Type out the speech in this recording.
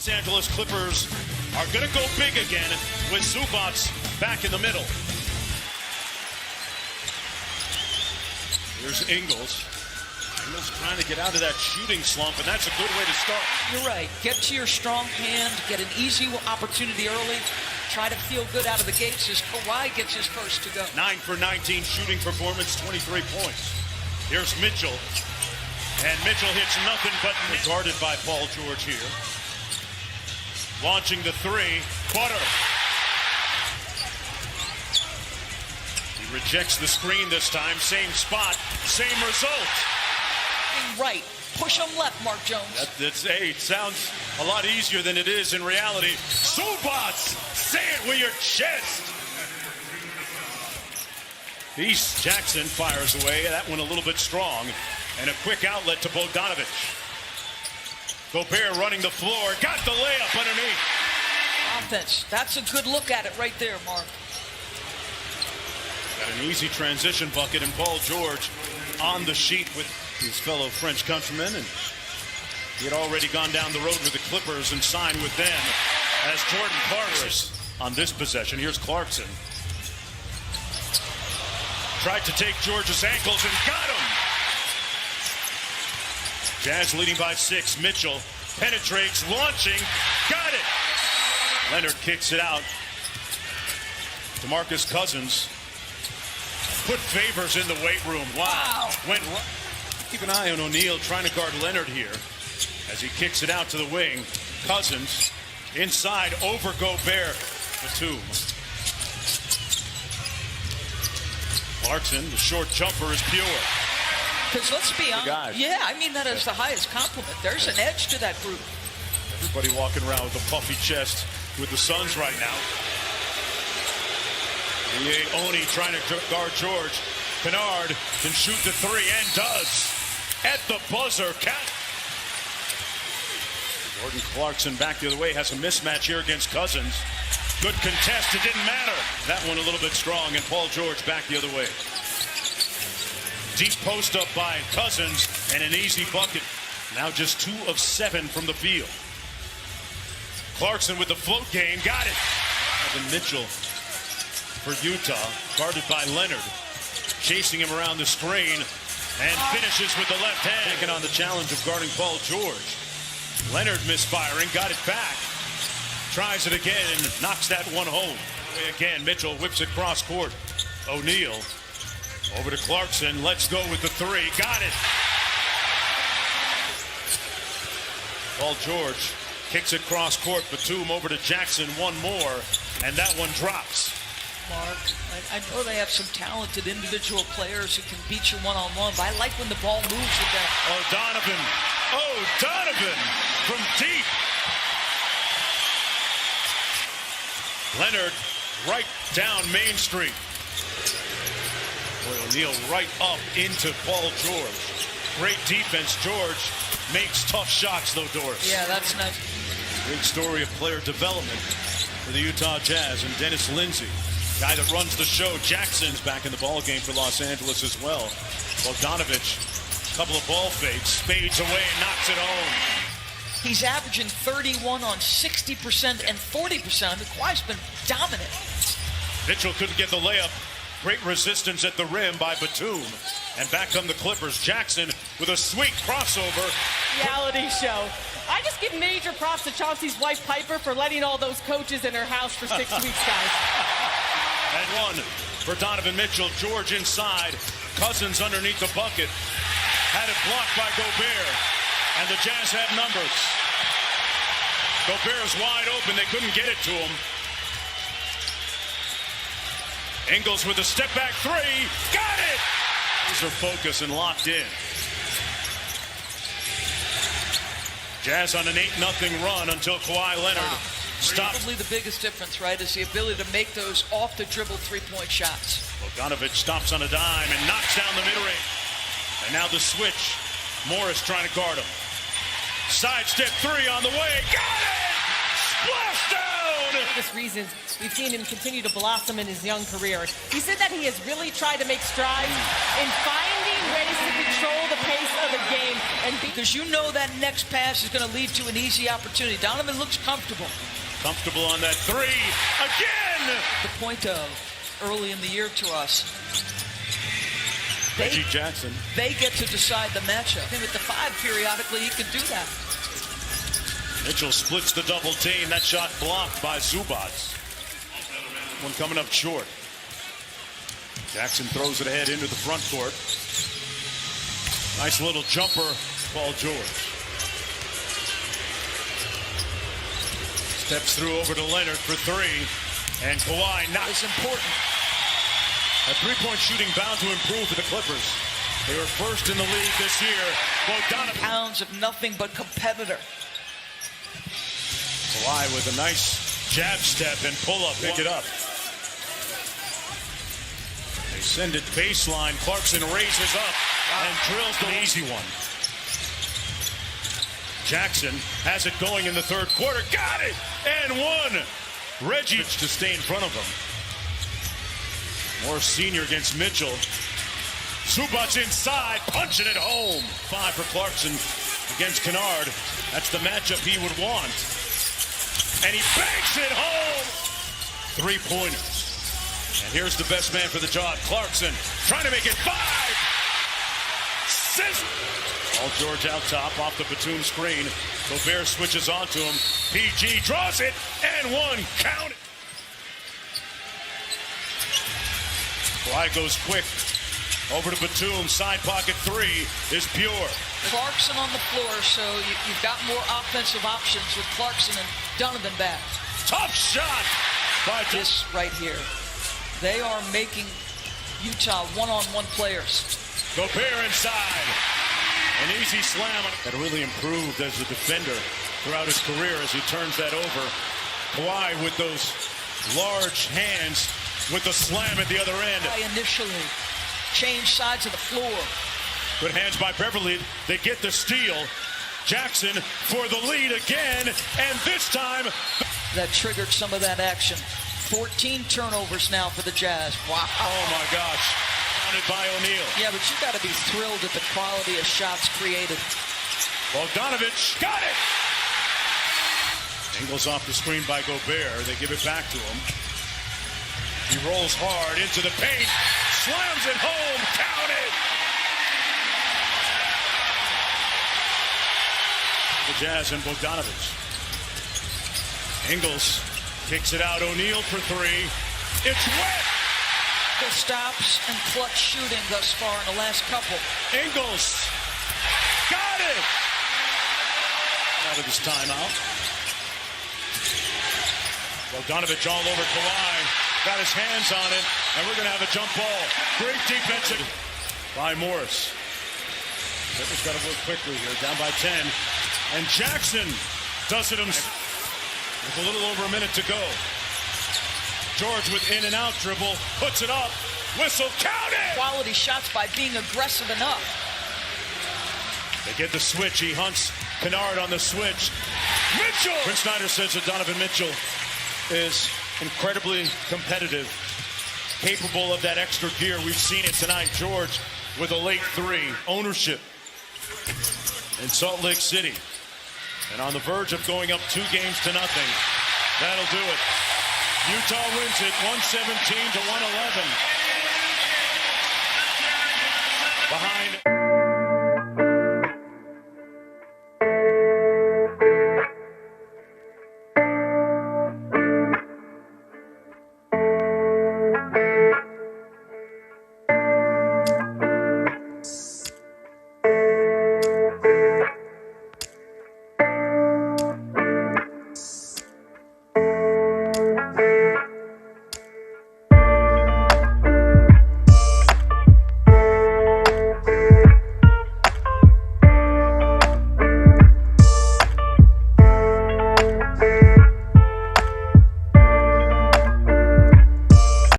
Los Angeles Clippers are going to go big again with Zubac back in the middle. Here's Ingles. Ingles trying to get out of that shooting slump, and that's a good way to start. You're right. Get to your strong hand, get an easy opportunity early, try to feel good out of the gates as Kawhi gets his first to go. 9 for 19 shooting performance, 23 points. Here's Mitchell, and Mitchell hits nothing but guarded by Paul George here. Launching the three, Butter. He rejects the screen this time, same spot, same result. Right, push him left, Mark Jones. It sounds a lot easier than it is in reality. Zubac, say it with your chest. East Jackson fires away, that one a little bit strong, and a quick outlet to Bogdanovic. Gobert running the floor, got the layup underneath. Offense, that's a good look at it right there, Mark. Got an easy transition bucket, and Paul George on the sheet with his fellow French countrymen, and he had already gone down the road with the Clippers and signed with them as Jordan Clarkson on this possession. Here's Clarkson. Tried to take George's ankles and got him. Jazz leading by 6. Mitchell penetrates, launching, got it. Leonard kicks it out. DeMarcus Cousins put Favors in the weight room. Wow. Keep an eye on O'Neal trying to guard Leonard here as he kicks it out to the wing. Cousins inside over Gobert. Batum. Clarkson, the short jumper is pure. Because let's be honest, yeah, I mean that as the highest compliment. There's an edge to that group. Everybody walking around with a puffy chest with the Suns right now. Oni trying to guard George. Kennard can shoot the three and does. At the buzzer, Jordan Clarkson back the other way, has a mismatch here against Cousins. Good contest, it didn't matter. That one a little bit strong, and Paul George back the other way. Deep post up by Cousins, and an easy bucket. Now just 2 of 7 from the field. Clarkson with the float game, got it. Evan Mitchell for Utah, guarded by Leonard. Chasing him around the screen, and finishes with the left hand. Taking on the challenge of guarding Paul George. Leonard misfiring, got it back. Tries it again and knocks that one home. Again, Mitchell whips it cross court. O'Neal over to Clarkson. Let's go with the three. Got it. Paul George kicks it cross court. Batum over to Jackson. One more, and that one drops. Mark, I know they have some talented individual players who can beat you one-on-one, but I like when the ball moves with that. Donovan from deep. Leonard right down Main Street. Boy, O'Neal right up into Paul George. Great defense. George makes tough shots, though, Doris. Yeah, that's nice. Big story of player development for the Utah Jazz, and Dennis Lindsey, guy that runs the show. Jackson's back in the ball game for Los Angeles as well. Bogdanovic, a couple of ball fakes, fades away and knocks it home. He's averaging 31 on 60% and 40%. Kawhi's been dominant. Mitchell couldn't get the layup. Great resistance at the rim by Batum. And back come the Clippers. Jackson with a sweet crossover. Reality show. I just give major props to Chauncey's wife, Piper, for letting all those coaches in her house for 6 weeks, guys. And one for Donovan Mitchell. George inside. Cousins underneath the bucket. Had it blocked by Gobert. And the Jazz have numbers. Gobert's wide open. They couldn't get it to him. Ingles with a step-back three. Got it! These are focused and locked in. Jazz on an 8-0 run until Kawhi Leonard stops. Probably the biggest difference, right, is the ability to make those off-the-dribble three-point shots. Bogdanovic stops on a dime and knocks down the mid-range. And now the switch. Morris trying to guard him. Sidestep three on the way. Got it! Splash down! biggest reasons we've seen him continue to blossom in his young career. He said that he has really tried to make strides in finding ways to control the pace of the game. Because you know that next pass is going to lead to an easy opportunity. Donovan looks comfortable. Comfortable on that three. Again! The point of early in the year to us. Reggie Jackson. They get to decide the matchup. Him at the 5 periodically, he can do that. Mitchell splits the double team. That shot blocked by Zubac. One coming up short. Jackson throws it ahead into the front court. Nice little jumper, Paul George. Steps through over to Leonard for 3. And Kawhi not It's important. A three-point shooting bound to improve for the Clippers. They were first in the league this year. Bogdanovic. Pounds of nothing but competitor. Kawhi with a nice jab step and pull-up. Pick it up. They send it baseline. Clarkson raises up and drills the easy one. Jackson has it going in the third quarter. Got it! And one. Reggie to stay in front of him. More senior against Mitchell. Zubac inside, punching it home. 5 for Clarkson against Kennard. That's the matchup he would want. And he banks it home. 3-pointers. And here's the best man for the job, Clarkson, trying to make it 5. Paul George out top, off the Batum screen. Gobert switches onto him. PG draws it, and one. Count it. Kawhi goes quick. Over to Batum. Side pocket 3 is pure. Clarkson on the floor, so you've got more offensive options with Clarkson and Donovan back. Tough shot by This right here. They are making Utah one-on-one players. Gobert inside. An easy slam. That really improved as a defender throughout his career as he turns that over. Kawhi with those large hands with the slam at the other end. Initially change sides of the floor. Good hands by Beverly. They get the steal. Jackson for the lead again, and this time that triggered some of that action. 14 turnovers now for the Jazz. Wow. Oh my gosh. Counted by O'Neal. Yeah, but you got to be thrilled at the quality of shots created. Bogdanovic got it. Ingles off the screen by Gobert. They give it back to him. He rolls hard into the paint. Slams it home. Count it. The Jazz and Bogdanovic. Ingles kicks it out. O'Neal for 3. It's wet. The stops and clutch shooting thus far in the last couple. Ingles got it. Out of his timeout. Bogdanovic all over Kawhi. Got his hands on it, and we're going to have a jump ball. Great defensive by Morris. Clippers got to work quickly here, down by 10. And Jackson does it himself with a little over a minute to go. George with in and out dribble, puts it up, whistle, count it! Quality shots by being aggressive enough. They get the switch, he hunts Kennard on the switch. Mitchell! Quinn Snyder says that Donovan Mitchell is incredibly competitive, capable of that extra gear. We've seen it tonight. George with a late 3. Ownership in Salt Lake City. And on the verge of going up 2 games to nothing. That'll do it. Utah wins it 117 to 111. Behind.